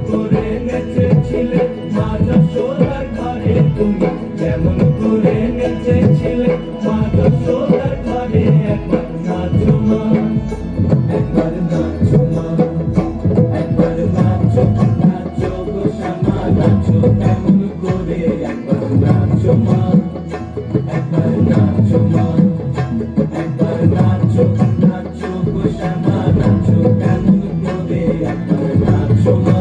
করে নেচেছিলে মা যশোদার ঘরে তুমি, কেমন করে নেচেছিলে মা যশোদার ঘরে। একবার নাচো মা, একবার নাচো মা, একবার নাচো নাচো গো শ্যামা নাচো কেমন করে। একবার নাচো মা, একবার নাচো মা, একবার নাচো নাচো গো শ্যামা নাচো কেমন করে। একবার নাচো মা,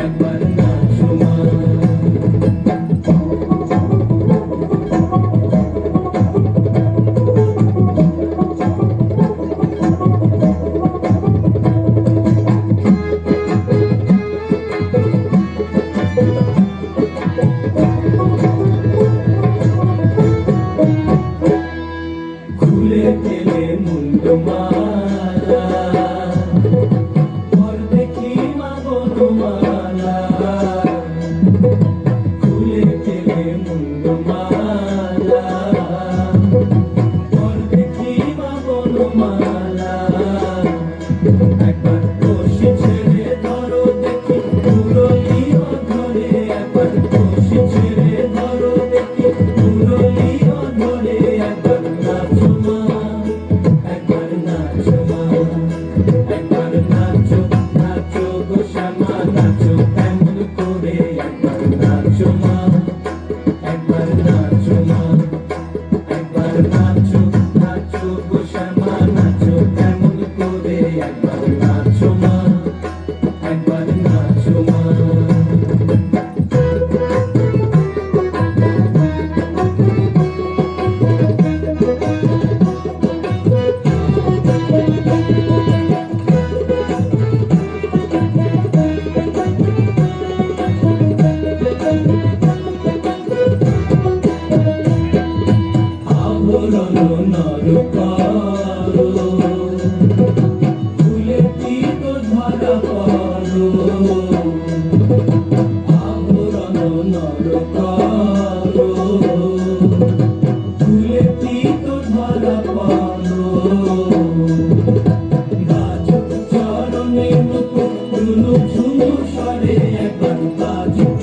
একবার নাচো মা। খুলে গেলে মুন্ডমালা, পর দেখি মা বনমালা। খুলে গেলে মুন্ডমালা, পর দেখি মা বনমালা। একবার কষি ছেড়ে ধরো দেখি মুরলী ধরে, একবার কষি ছেড়ে ধরো দেখি মুরলী ধরে। একবার নাচো মা, একবার নাচো মা, একবার নাচো নাচো গো শ্যামা নাচো কেমন করে। একবার নাচো মা, একবার নাচো মা, একবার নাচো নাচো গো শ্যামা নাচো কেমন করে। একবার নাচো মা, একবার নাচো মা। আবরণ নর করো, ফুলে তীর ধরা পড়ো। আবরণ নর করো, ফুলে তীর ধরা পড়ো। বাজুক চরণে মুকুট ঝুনু ঝুনু স্বরে, একবার বাজুক